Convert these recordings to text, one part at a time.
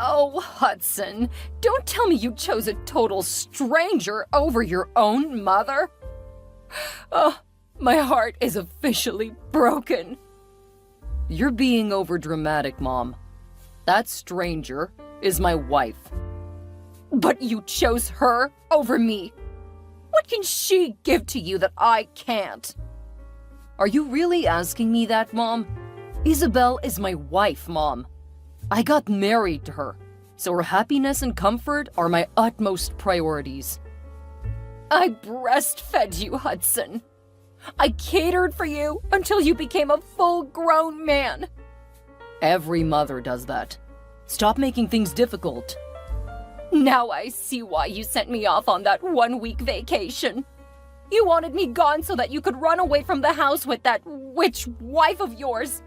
Oh, Hudson, don't tell me you chose a total stranger over your own mother. Oh, my heart is officially broken. You're being overdramatic, Mom. That stranger is my wife. But you chose her over me. What can she give to you that I can't? Are you really asking me that, Mom? Isabel is my wife, Mom. I got married to her, so her happiness and comfort are my utmost priorities. I breastfed you, Hudson. I catered for you until you became a full-grown man. Every mother does that. Stop making things difficult. Now I see why you sent me off on that 1-week vacation. You wanted me gone so that you could run away from the house with that witch wife of yours.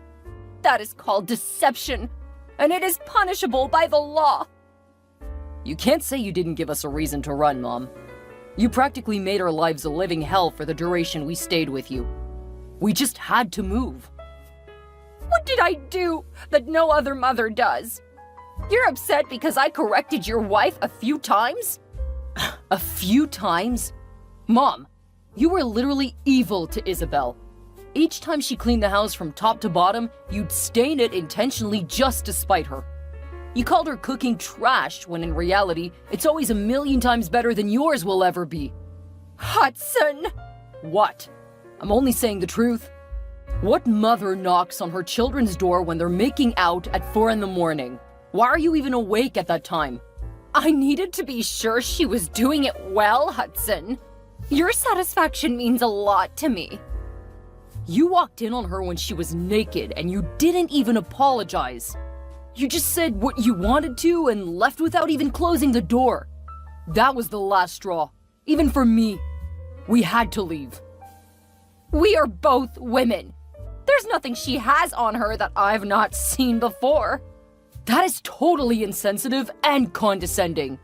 That is called deception, and it is punishable by the law. You can't say you didn't give us a reason to run, Mom. You practically made our lives a living hell for the duration we stayed with you. We just had to move. What did I do that no other mother does? You're upset because I corrected your wife a few times? A few times? Mom, you were literally evil to Isabel. Each time she cleaned the house from top to bottom, you'd stain it intentionally just to spite her. You called her cooking trash when in reality, it's always 1,000,000 times better than yours will ever be. Hudson! What? I'm only saying the truth. What mother knocks on her children's door when they're making out at 4 in the morning? Why are you even awake at that time? I needed to be sure she was doing it well, Hudson. Your satisfaction means a lot to me. You walked in on her when she was naked and you didn't even apologize. You just said what you wanted to and left without even closing the door. That was the last straw, even for me. We had to leave. We are both women. There's nothing she has on her that I've not seen before. That is totally insensitive and condescending.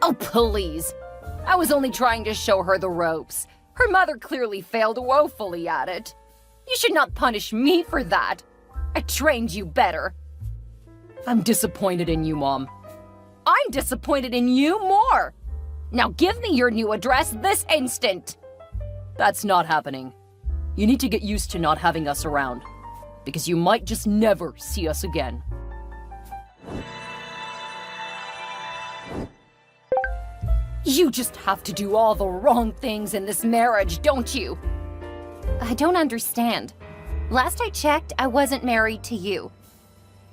Oh, please. I was only trying to show her the ropes. Her mother clearly failed woefully at it. You should not punish me for that. I trained you better. I'm disappointed in you, Mom. I'm disappointed in you more. Now give me your new address this instant. That's not happening. You need to get used to not having us around, because you might just never see us again. You just have to do all the wrong things in this marriage, don't you? I don't understand. Last I checked, I wasn't married to you.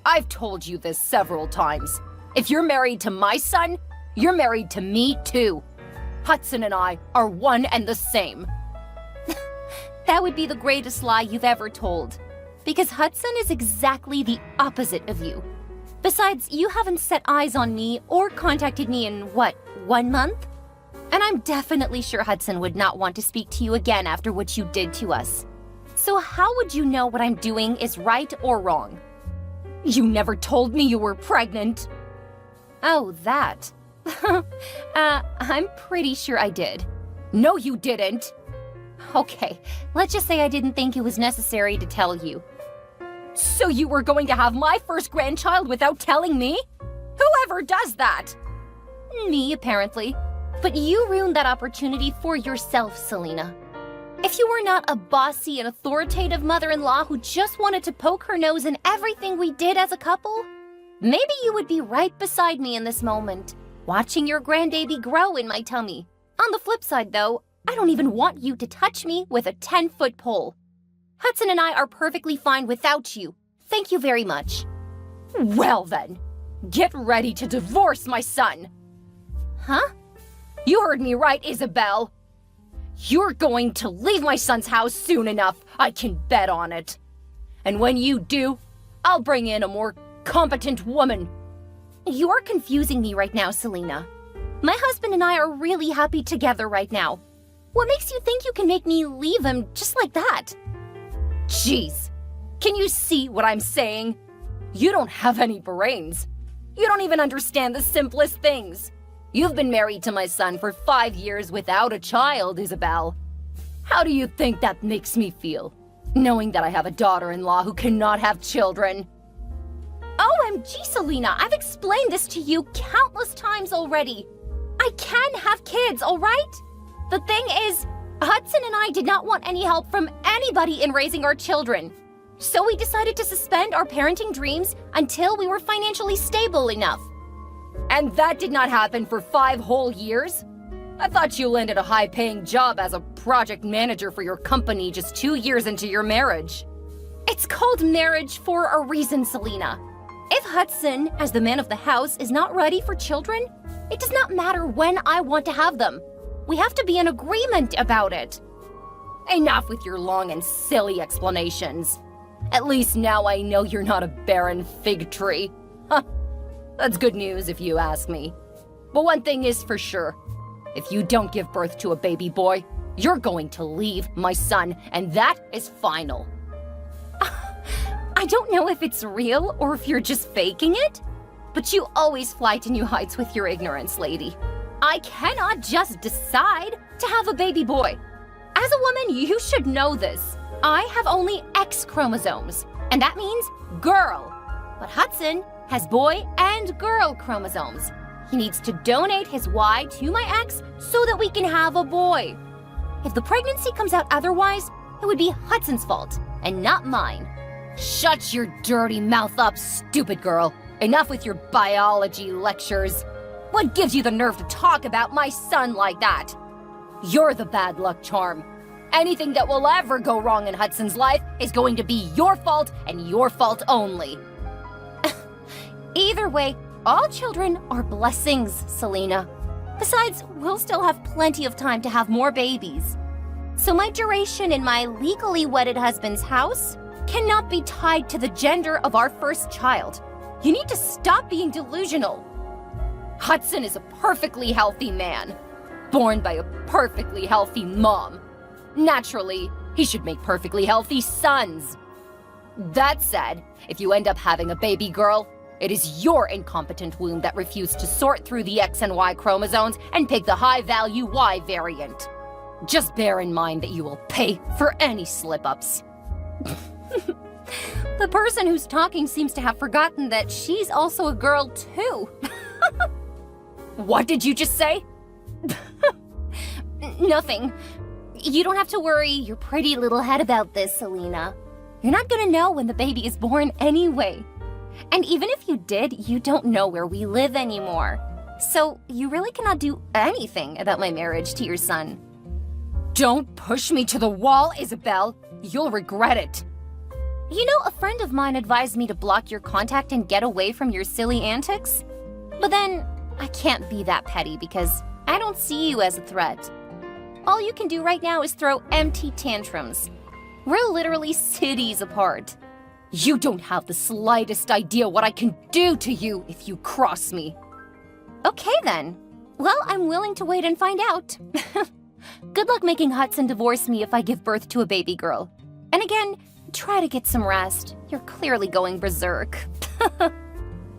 I've told you this several times. If you're married to my son, you're married to me too. Hudson and I are one and the same. That would be the greatest lie you've ever told. Because Hudson is exactly the opposite of you. Besides, you haven't set eyes on me or contacted me in, 1 month? And I'm definitely sure Hudson would not want to speak to you again after what you did to us. So how would you know what I'm doing is right or wrong? You never told me you were pregnant. Oh, that. I'm pretty sure I did. No, you didn't. Okay, let's just say I didn't think it was necessary to tell you. So you were going to have my first grandchild without telling me? Whoever does that? Me, apparently. But you ruined that opportunity for yourself, Selena. If you were not a bossy and authoritative mother-in-law who just wanted to poke her nose in everything we did as a couple, maybe you would be right beside me in this moment, watching your grandbaby grow in my tummy. On the flip side, though, I don't even want you to touch me with a 10-foot pole. Hudson and I are perfectly fine without you. Thank you very much. Well then, get ready to divorce my son. Huh? You heard me right, Isabel. You're going to leave my son's house soon enough, I can bet on it. And when you do, I'll bring in a more competent woman. You're confusing me right now, Selena. My husband and I are really happy together right now. What makes you think you can make me leave him just like that? Jeez, can you see what I'm saying? You don't have any brains. You don't even understand the simplest things. You've been married to my son for 5 years without a child, Isabel. How do you think that makes me feel, knowing that I have a daughter-in-law who cannot have children? OMG, Selena, I've explained this to you countless times already. I can have kids, all right? The thing is, Hudson and I did not want any help from anybody in raising our children. So we decided to suspend our parenting dreams until we were financially stable enough. And that did not happen for 5 whole years? I thought you landed a high-paying job as a project manager for your company just 2 years into your marriage. It's called marriage for a reason, Selena. If Hudson, as the man of the house, is not ready for children, it does not matter when I want to have them. We have to be in agreement about it. Enough with your long and silly explanations. At least now I know you're not a barren fig tree. Huh. That's good news if you ask me. But one thing is for sure. If you don't give birth to a baby boy, you're going to leave my son, and that is final. I don't know if it's real or if you're just faking it, but you always fly to new heights with your ignorance, lady. I cannot just decide to have a baby boy. As a woman, you should know this. I have only X chromosomes, and that means girl. But Hudson has boy and girl chromosomes. He needs to donate his Y to my X so that we can have a boy. If the pregnancy comes out otherwise, it would be Hudson's fault and not mine. Shut your dirty mouth up, stupid girl. Enough with your biology lectures. What gives you the nerve to talk about my son like that? You're the bad luck charm. Anything that will ever go wrong in Hudson's life is going to be your fault and your fault only. Either way, all children are blessings, Selena. Besides, we'll still have plenty of time to have more babies. So my duration in my legally wedded husband's house cannot be tied to the gender of our first child. You need to stop being delusional. Hudson is a perfectly healthy man, born by a perfectly healthy mom. Naturally, he should make perfectly healthy sons. That said, if you end up having a baby girl, it is your incompetent womb that refused to sort through the X and Y chromosomes and pick the high-value Y variant. Just bear in mind that you will pay for any slip-ups. The person who's talking seems to have forgotten that she's also a girl too. What did you just say? Nothing. You don't have to worry your pretty little head about this, Selena. You're not gonna know when the baby is born anyway. And even if you did, you don't know where we live anymore. So you really cannot do anything about my marriage to your son. Don't push me to the wall, Isabel. You'll regret it. You know, a friend of mine advised me to block your contact and get away from your silly antics. But then, I can't be that petty because I don't see you as a threat. All you can do right now is throw empty tantrums. We're literally cities apart. You don't have the slightest idea what I can do to you if you cross me. Okay then. Well, I'm willing to wait and find out. Good luck making Hudson divorce me if I give birth to a baby girl. And again, try to get some rest. You're clearly going berserk.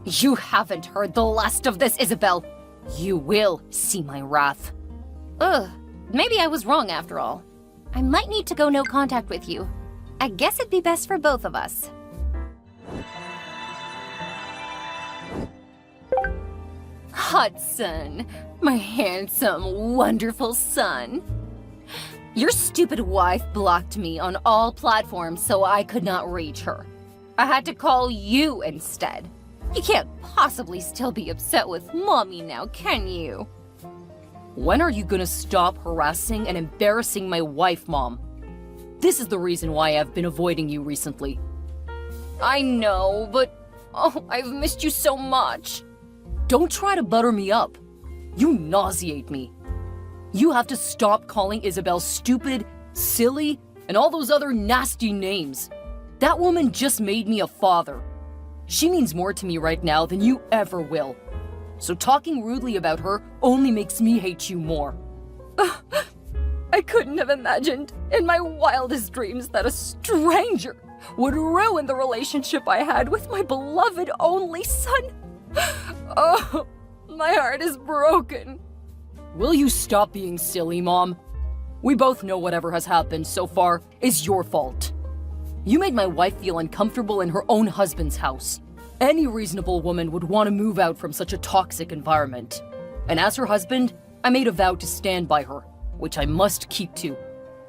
You haven't heard the last of this, Isabel. You will see my wrath. Ugh, maybe I was wrong after all. I might need to go no contact with you. I guess it'd be best for both of us. Hudson, my handsome, wonderful son. Your stupid wife blocked me on all platforms so I could not reach her. I had to call you instead. You can't possibly still be upset with Mommy now, can you? When are you gonna stop harassing and embarrassing my wife, Mom? This is the reason why I've been avoiding you recently. I know, but I've missed you so much. Don't try to butter me up. You nauseate me. You have to stop calling Isabel stupid, silly, and all those other nasty names. That woman just made me a father. She means more to me right now than you ever will. So talking rudely about her only makes me hate you more. I couldn't have imagined in my wildest dreams that a stranger would ruin the relationship I had with my beloved only son. Oh, my heart is broken. Will you stop being silly, Mom? We both know whatever has happened so far is your fault. You made my wife feel uncomfortable in her own husband's house. Any reasonable woman would want to move out from such a toxic environment. And as her husband, I made a vow to stand by her, which I must keep to.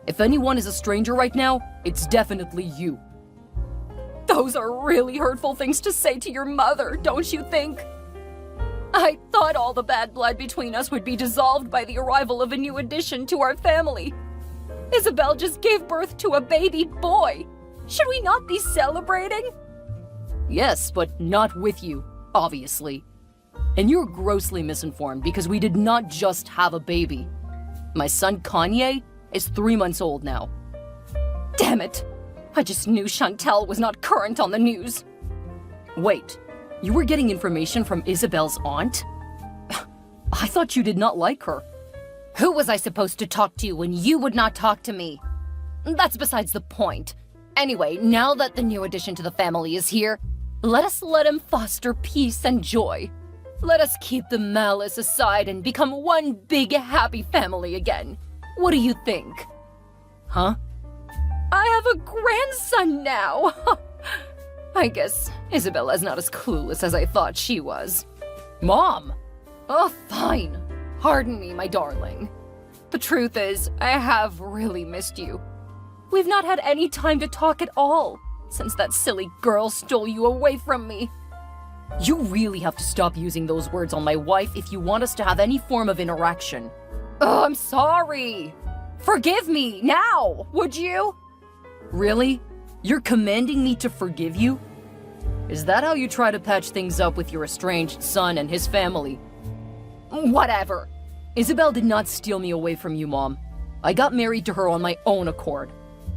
If anyone is a stranger right now, it's definitely you. Those are really hurtful things to say to your mother, don't you think? I thought all the bad blood between us would be dissolved by the arrival of a new addition to our family. Isabel just gave birth to a baby boy. Should we not be celebrating? Yes, but not with you, obviously. And you're grossly misinformed because we did not just have a baby. My son Kanye is 3 months old now. Damn it! I just knew Chantel was not current on the news. Wait, you were getting information from Isabel's aunt? I thought you did not like her. Who was I supposed to talk to when you would not talk to me? That's besides the point. Anyway, now that the new addition to the family is here, let us let him foster peace and joy. Let us keep the malice aside and become one big happy family again. What do you think? Huh? I have a grandson now! I guess Isabella's not as clueless as I thought she was. Mom! Oh, fine. Pardon me, my darling. The truth is, I have really missed you. We've not had any time to talk at all, since that silly girl stole you away from me. You really have to stop using those words on my wife if you want us to have any form of interaction. Oh, I'm sorry. Forgive me, now, would you? Really? You're commanding me to forgive you? Is that how you try to patch things up with your estranged son and his family? Whatever. Isabel did not steal me away from you, Mom. I got married to her on my own accord.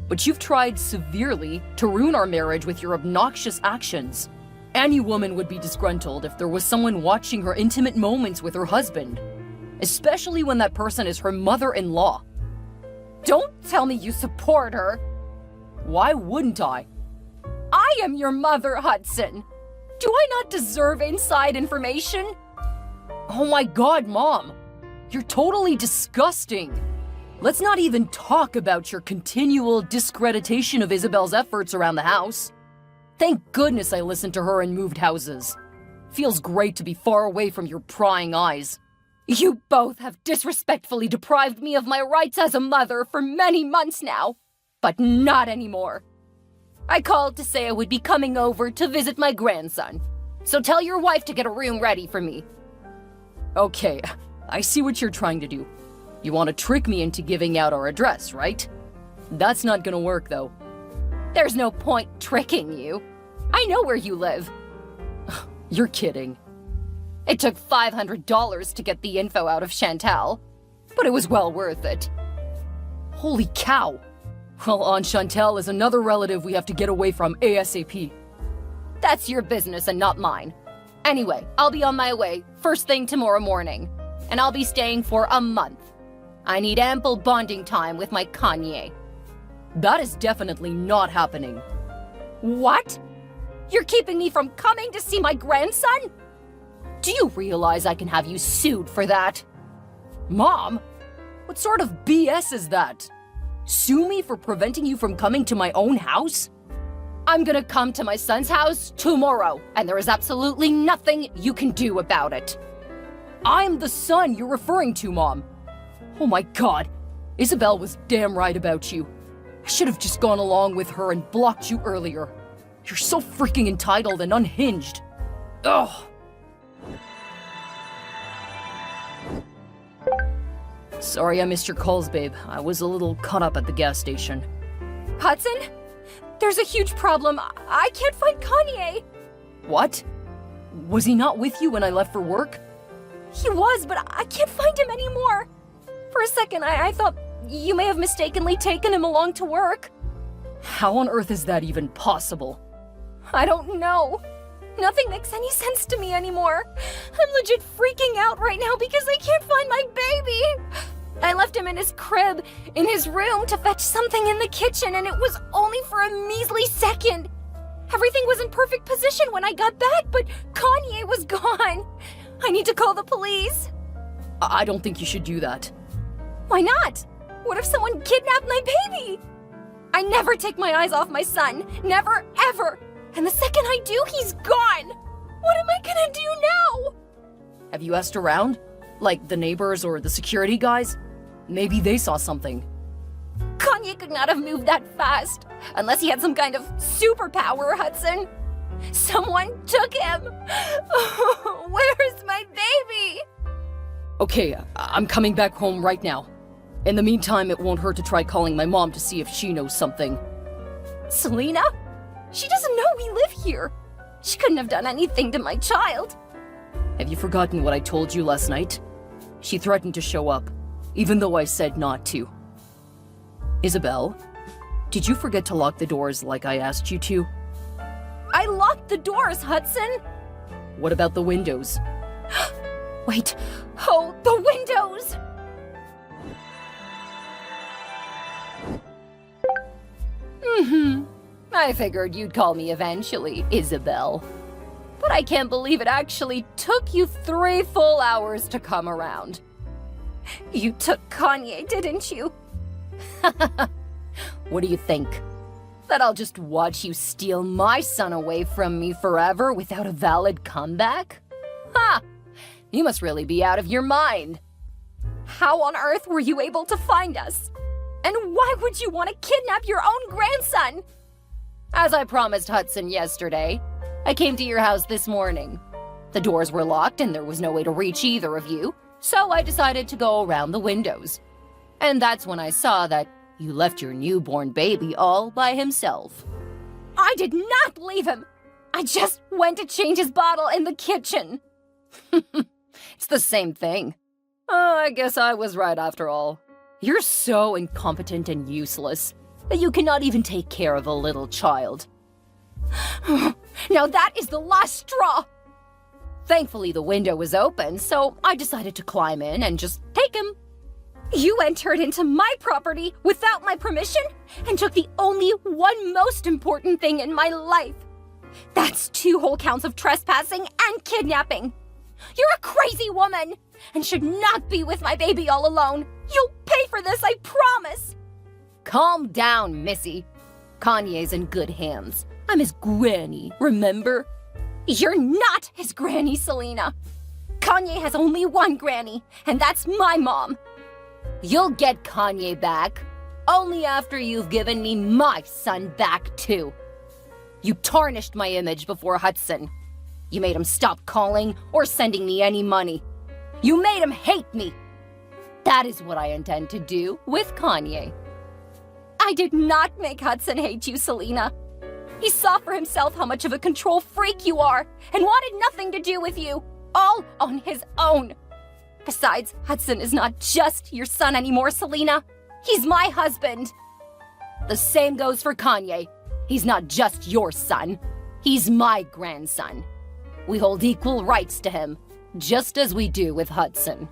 But you've tried severely to ruin our marriage with your obnoxious actions. Any woman would be disgruntled if there was someone watching her intimate moments with her husband. Especially when that person is her mother-in-law. Don't tell me you support her. Why wouldn't I? I am your mother, Hudson. Do I not deserve inside information? Oh my God, Mom. You're totally disgusting. Let's not even talk about your continual discreditation of Isabel's efforts around the house. Thank goodness I listened to her and moved houses. Feels great to be far away from your prying eyes. You both have disrespectfully deprived me of my rights as a mother for many months now, but not anymore. I called to say I would be coming over to visit my grandson, so tell your wife to get a room ready for me. Okay, I see what you're trying to do. You want to trick me into giving out our address, right? That's not gonna work, though. There's no point tricking you. I know where you live. You're kidding. It took $500 to get the info out of Chantal, but it was well worth it. Holy cow! Well, Aunt Chantal is another relative we have to get away from ASAP. That's your business and not mine. Anyway, I'll be on my way first thing tomorrow morning, and I'll be staying for a month. I need ample bonding time with my Kanye. That is definitely not happening. What? You're keeping me from coming to see my grandson? Do you realize I can have you sued for that? Mom? What sort of BS is that? Sue me for preventing you from coming to my own house? I'm gonna come to my son's house tomorrow, and there is absolutely nothing you can do about it. I'm the son you're referring to, Mom. Oh my God, Isabel was damn right about you. I should have just gone along with her and blocked you earlier. You're so freaking entitled and unhinged. Ugh. Sorry I missed your calls, babe. I was a little caught up at the gas station. Hudson? There's a huge problem. I can't find Kanye. What? Was he not with you when I left for work? He was, but I can't find him anymore. For a second, I thought you may have mistakenly taken him along to work. How on earth is that even possible? I don't know. Nothing makes any sense to me anymore. I'm legit freaking out right now because I can't find my baby. I left him in his crib, in his room, to fetch something in the kitchen, and it was only for a measly second. Everything was in perfect position when I got back, but Kanye was gone. I need to call the police. I don't think you should do that. Why not? What if someone kidnapped my baby? I never take my eyes off my son. Never, ever. And the second I do, he's gone! What am I gonna do now? Have you asked around? Like the neighbors or the security guys? Maybe they saw something. Kanye could not have moved that fast, unless he had some kind of superpower, Hudson. Someone took him! Where's my baby? Okay, I'm coming back home right now. In the meantime, it won't hurt to try calling my mom to see if she knows something. Selena? She doesn't know we live here. She couldn't have done anything to my child. Have you forgotten what I told you last night? She threatened to show up, even though I said not to. Isabel, did you forget to lock the doors like I asked you to? I locked the doors, Hudson! What about the windows? Wait, oh, the windows! I figured you'd call me eventually, Isabel. But I can't believe it actually took you 3 full hours to come around. You took Kanye, didn't you? What do you think? That I'll just watch you steal my son away from me forever without a valid comeback? Ha! You must really be out of your mind. How on earth were you able to find us? And why would you want to kidnap your own grandson? As I promised Hudson yesterday, I came to your house this morning. The doors were locked and there was no way to reach either of you, so I decided to go around the windows. And that's when I saw that you left your newborn baby all by himself. I did not leave him! I just went to change his bottle in the kitchen. It's the same thing. Oh, I guess I was right after all. You're so incompetent and useless that you cannot even take care of a little child. Now that is the last straw! Thankfully, the window was open, so I decided to climb in and just take him. You entered into my property without my permission and took the only one most important thing in my life. That's 2 whole counts of trespassing and kidnapping. You're a crazy woman and should not be with my baby all alone. You'll pay for this, I promise. Calm down, Missy. Kanye's in good hands. I'm his granny, remember? You're not his granny, Selena. Kanye has only one granny, and that's my mom. You'll get Kanye back, only after you've given me my son back, too. You tarnished my image before Hudson. You made him stop calling or sending me any money. You made him hate me. That is what I intend to do with Kanye. I did not make Hudson hate you, Selena. He saw for himself how much of a control freak you are and wanted nothing to do with you, all on his own. Besides, Hudson is not just your son anymore, Selena. He's my husband. The same goes for Kanye. He's not just your son. He's my grandson. We hold equal rights to him, just as we do with Hudson.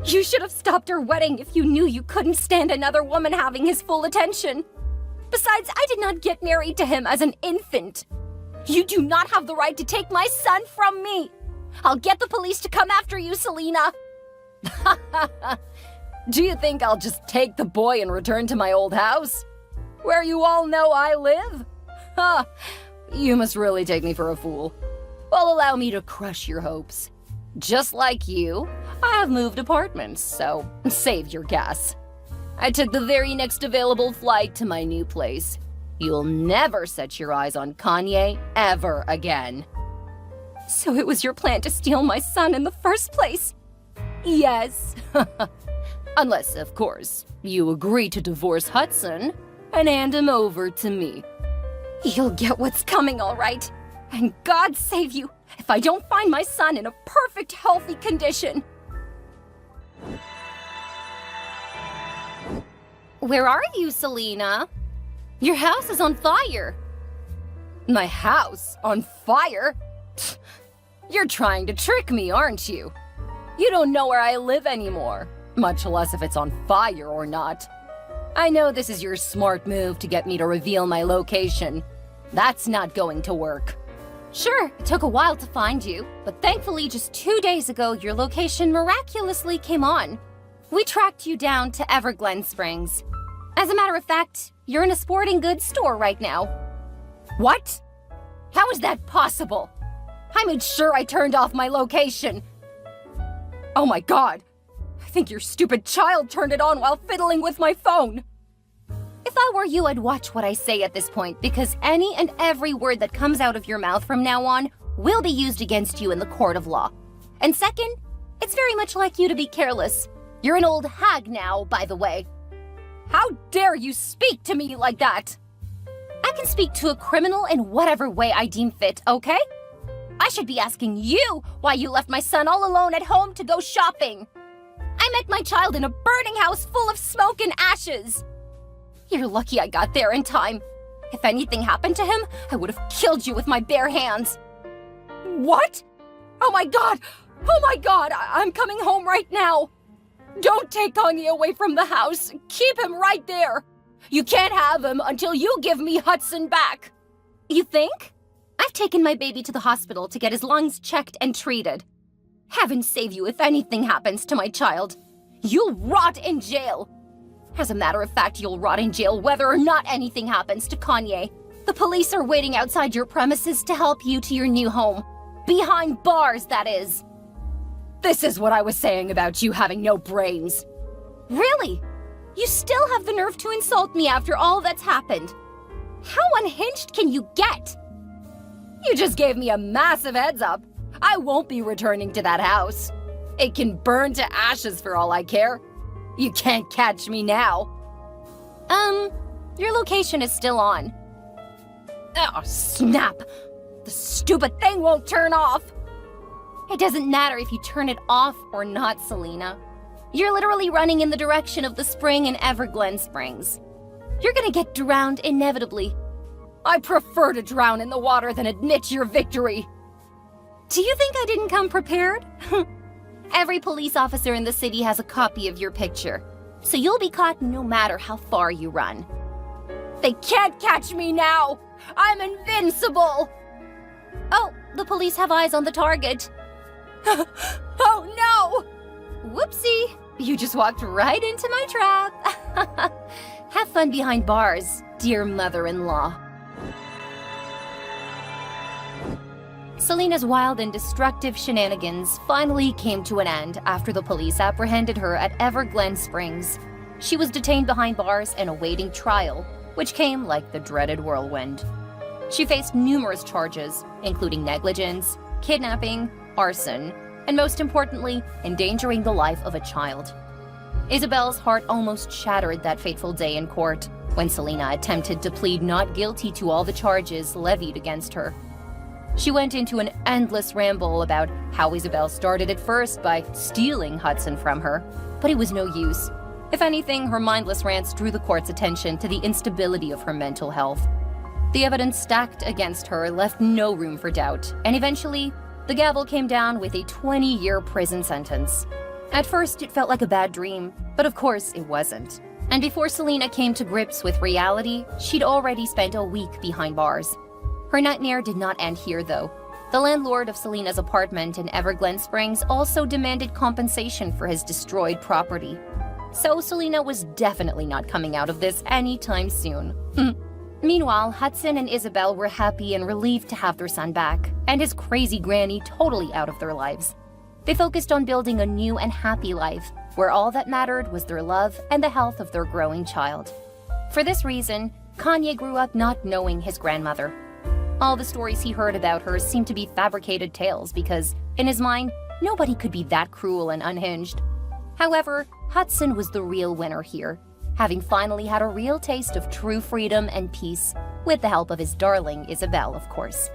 You should have stopped our wedding if you knew you couldn't stand another woman having his full attention. Besides, I did not get married to him as an infant. You do not have the right to take my son from me. I'll get the police to come after you, Selena. Do you think I'll just take the boy and return to my old house? Where you all know I live? Ha! You must really take me for a fool. Well, allow me to crush your hopes. Just like you, I have moved apartments, so save your gas. I took the very next available flight to my new place. You'll never set your eyes on Kanye ever again. So it was your plan to steal my son in the first place? Yes. Unless, of course, you agree to divorce Hudson and hand him over to me. You'll get what's coming, all right. And God save you if I don't find my son in a perfect, healthy condition. Where are you, Selena? Your house is on fire. My house? On fire? You're trying to trick me, aren't you? You don't know where I live anymore, much less if it's on fire or not. I know this is your smart move to get me to reveal my location. That's not going to work. Sure, it took a while to find you, but thankfully just 2 days ago your location miraculously came on. We tracked you down to Everglen Springs. As a matter of fact, you're in a sporting goods store right now. What? How is that possible? I made sure I turned off my location. Oh my god. I think your stupid child turned it on while fiddling with my phone. If I were you, I'd watch what I say at this point, because any and every word that comes out of your mouth from now on will be used against you in the court of law. And second, it's very much like you to be careless. You're an old hag now, by the way. How dare you speak to me like that? I can speak to a criminal in whatever way I deem fit, okay? I should be asking you why you left my son all alone at home to go shopping. I met my child in a burning house full of smoke and ashes. You're lucky I got there in time. If anything happened to him, I would have killed you with my bare hands. What? Oh my god! Oh my god! I'm coming home right now! Don't take Kanye away from the house! Keep him right there! You can't have him until you give me Hudson back! You think? I've taken my baby to the hospital to get his lungs checked and treated. Heaven save you if anything happens to my child. You'll rot in jail! As a matter of fact, you'll rot in jail whether or not anything happens to Kanye. The police are waiting outside your premises to help you to your new home. Behind bars, that is. This is what I was saying about you having no brains. Really? You still have the nerve to insult me after all that's happened. How unhinged can you get? You just gave me a massive heads up. I won't be returning to that house. It can burn to ashes for all I care. You can't catch me now. Your location is still on. Oh, snap! The stupid thing won't turn off! It doesn't matter if you turn it off or not, Selena. You're literally running in the direction of the spring in Everglen Springs. You're gonna get drowned inevitably. I prefer to drown in the water than admit your victory. Do you think I didn't come prepared? Every police officer in the city has a copy of your picture, so you'll be caught no matter how far you run. They can't catch me now! I'm invincible! Oh, the police have eyes on the target. Oh no! Whoopsie! You just walked right into my trap. Have fun behind bars, dear mother-in-law. Selena's wild and destructive shenanigans finally came to an end after the police apprehended her at Everglen Springs. She was detained behind bars and awaiting trial, which came like the dreaded whirlwind. She faced numerous charges, including negligence, kidnapping, arson, and most importantly, endangering the life of a child. Isabel's heart almost shattered that fateful day in court when Selena attempted to plead not guilty to all the charges levied against her. She went into an endless ramble about how Isabel started at first by stealing Hudson from her, but it was no use. If anything, her mindless rants drew the court's attention to the instability of her mental health. The evidence stacked against her left no room for doubt, and eventually, the gavel came down with a 20-year prison sentence. At first, it felt like a bad dream, but of course it wasn't. And before Selena came to grips with reality, she'd already spent a week behind bars. Her nightmare did not end here, though. The landlord of Selena's apartment in Everglen Springs also demanded compensation for his destroyed property. So Selena was definitely not coming out of this anytime soon. Meanwhile, Hudson and Isabel were happy and relieved to have their son back, and his crazy granny totally out of their lives. They focused on building a new and happy life, where all that mattered was their love and the health of their growing child. For this reason, Kanye grew up not knowing his grandmother. All the stories he heard about her seemed to be fabricated tales because, in his mind, nobody could be that cruel and unhinged. However, Hudson was the real winner here, having finally had a real taste of true freedom and peace, with the help of his darling Isabel, of course.